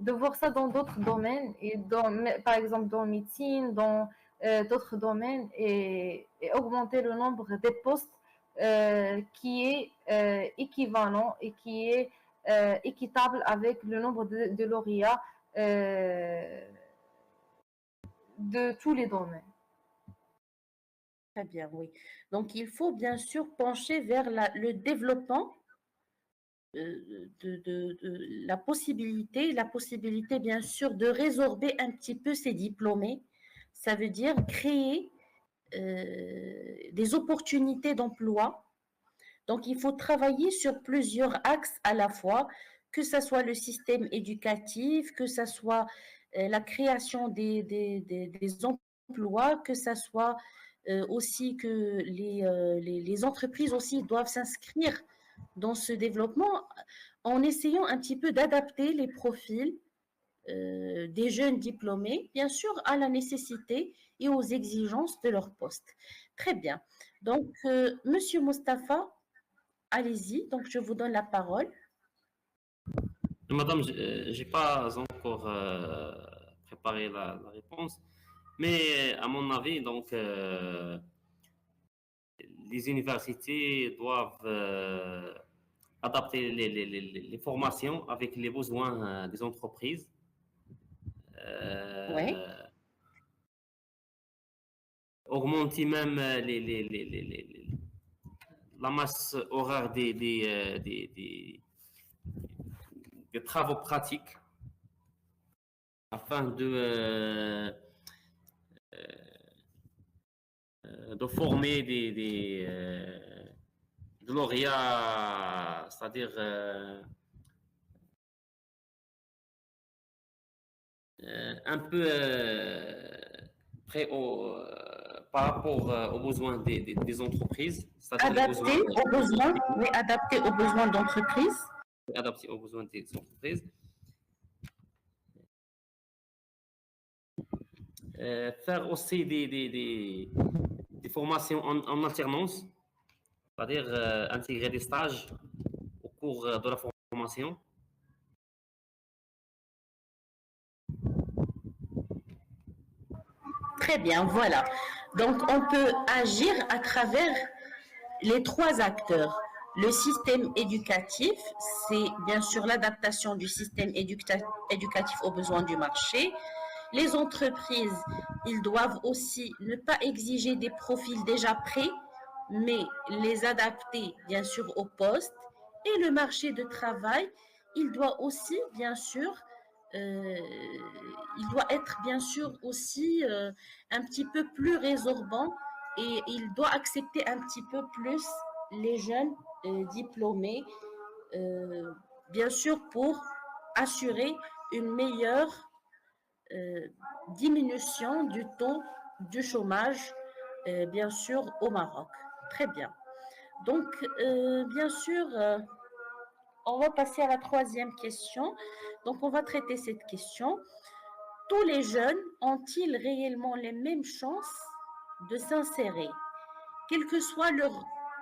de voir ça dans d'autres domaines, et par exemple dans médecine, dans d'autres domaines, et augmenter le nombre des postes qui est équivalent et qui est équitable avec le nombre de lauréats de tous les domaines. Très bien, oui. Donc, il faut bien sûr pencher vers le développement la possibilité bien sûr de résorber un petit peu ces diplômés. Ça veut dire créer des opportunités d'emploi. Donc, il faut travailler sur plusieurs axes à la fois, que ce soit le système éducatif, que ce soit la création des emplois, que ce soit aussi que les entreprises aussi doivent s'inscrire dans ce développement en essayant un petit peu d'adapter les profils des jeunes diplômés, bien sûr, à la nécessité et aux exigences de leur poste. Très bien. Donc, Monsieur Mustapha, allez-y. Donc, je vous donne la parole. Madame, je n'ai pas encore préparé la réponse, mais à mon avis, donc, les universités doivent adapter les formations avec les besoins des entreprises. Oui. Augmenter même la masse horaire des travaux pratiques afin de former des lauréats, c'est-à-dire un peu près par rapport aux besoins des entreprises. Adapté aux besoins, oui, adapté aux besoins d'entreprise. Adapté aux besoins des entreprises. Faire aussi des formations en alternance, c'est-à-dire intégrer des stages au cours de la formation. Très bien, voilà. Donc, on peut agir à travers les trois acteurs. Le système éducatif, c'est bien sûr l'adaptation du système éducatif aux besoins du marché. Les entreprises, ils doivent aussi ne pas exiger des profils déjà prêts, mais les adapter bien sûr au poste. Et le marché de travail, il doit aussi bien sûr il doit être bien sûr aussi un petit peu plus résorbant, et il doit accepter un petit peu plus les jeunes diplômés, bien sûr pour assurer une meilleure diminution du taux du chômage, bien sûr, au Maroc. Très bien. Donc, bien sûr, on va passer à la troisième question. Donc, on va traiter cette question. Tous les jeunes ont-ils réellement les mêmes chances de s'insérer, quel que soit leur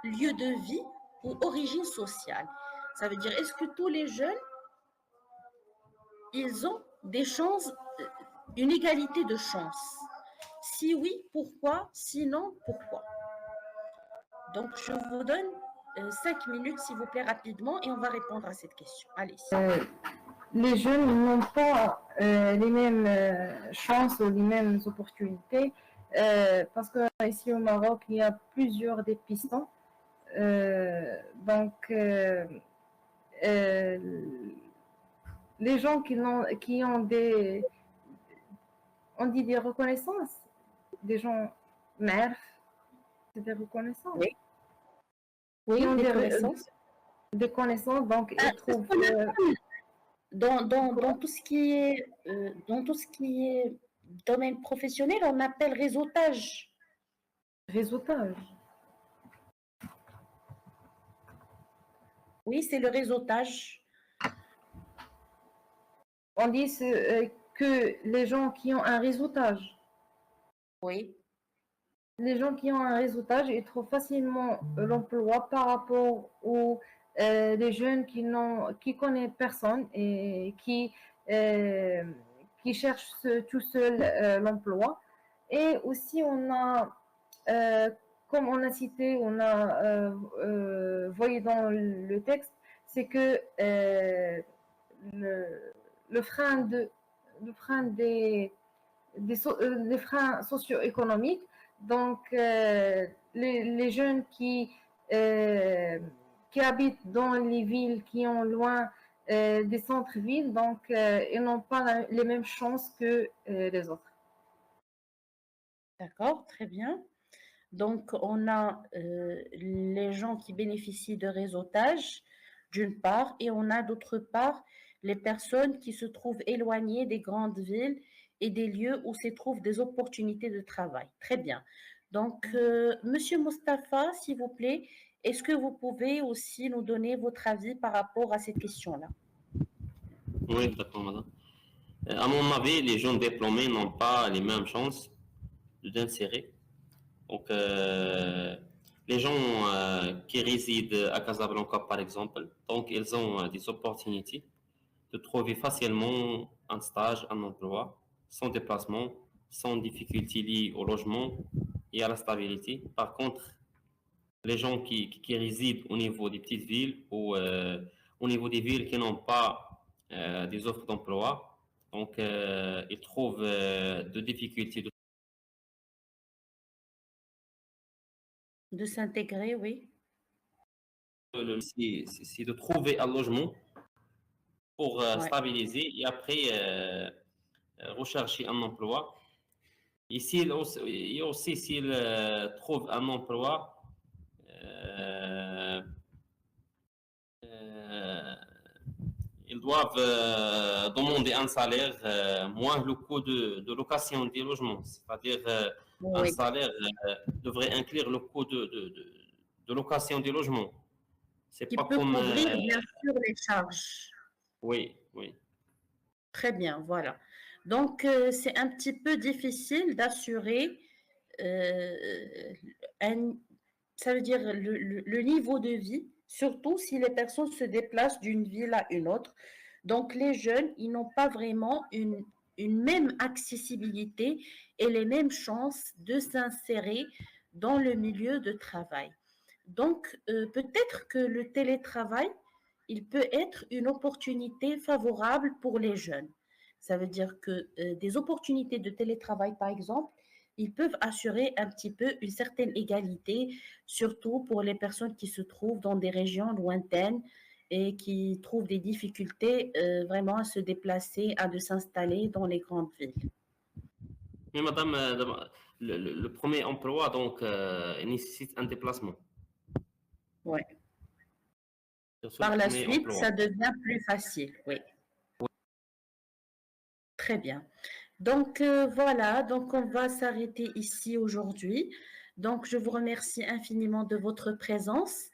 lieu de vie ou origine sociale? Ça veut dire, est-ce que tous les jeunes, ils ont des chances, une égalité de chances? Si oui, pourquoi? Sinon, pourquoi? Donc, je vous donne 5 minutes, s'il vous plaît, rapidement, et on va répondre à cette question. Allez. Les jeunes n'ont pas les mêmes chances ou les mêmes opportunités parce qu'ici au Maroc, il y a plusieurs dépistants. Donc, les gens qui ont des... On dit des reconnaissances, des gens mères, c'est des reconnaissances. Oui, oui, des connaissances. Des connaissances, donc ils trouvent... Dans tout ce qui est domaine professionnel, on appelle réseautage. Réseautage. Oui, c'est le réseautage. On dit que les gens qui ont un réseautage. Oui. Les gens qui ont un réseautage, ils trouvent facilement l'emploi par rapport aux les jeunes qui connaissent personne et qui euh, qui cherchent tout seul l'emploi. Et aussi, on a, comme on a cité, on a voyé dans le texte, c'est que le, le frein des freins socio-économiques. Donc, les jeunes qui habitent dans les villes qui ont loin des centres-villes, donc ils n'ont pas les mêmes chances que les autres. D'accord, très bien. Donc, on a les gens qui bénéficient de réseautage, d'une part, et on a d'autre part les personnes qui se trouvent éloignées des grandes villes et des lieux où se trouvent des opportunités de travail. Très bien. Donc, Monsieur Mustapha, s'il vous plaît, est-ce que vous pouvez aussi nous donner votre avis par rapport à cette question-là? Oui, exactement, madame. À mon avis, les jeunes diplômés n'ont pas les mêmes chances d'insérer. Donc, les gens qui résident à Casablanca, par exemple, donc ils ont des opportunités de trouver facilement un stage, un emploi, sans déplacement, sans difficulté liée au logement et à la stabilité. Par contre, les gens qui résident au niveau des petites villes ou au niveau des villes qui n'ont pas des offres d'emploi, donc ils trouvent de difficultés De s'intégrer, oui. c'est de trouver un logement pour Ouais. stabiliser et après rechercher un emploi. Et aussi s'ils trouvent un emploi, euh, euh, ils doivent demander un salaire moins le coût de location des logements. C'est-à-dire un Oui. salaire devrait inclure le coût de location des logements. C'est Qui pas peut comme... couvrir, bien sûr, les charges. oui, oui. Très bien, voilà. Donc, c'est un petit peu difficile d'assurer euh, un, ça veut dire le niveau de vie, surtout si les personnes se déplacent d'une ville à une autre. Donc, les jeunes, ils n'ont pas vraiment une même accessibilité et les mêmes chances de s'insérer dans le milieu de travail. Donc, peut-être que le télétravail, il peut être une opportunité favorable pour les jeunes. Ça veut dire que des opportunités de télétravail, par exemple, ils peuvent assurer un petit peu une certaine égalité, surtout pour les personnes qui se trouvent dans des régions lointaines et qui trouvent des difficultés vraiment à se déplacer, à de s'installer dans les grandes villes. Mais madame, le premier emploi, donc, nécessite un déplacement. Ouais. Sur le Par la premier suite, emploi. ça devient plus facile. Oui, très bien. Donc voilà, donc on va s'arrêter ici aujourd'hui. Donc je vous remercie infiniment de votre présence.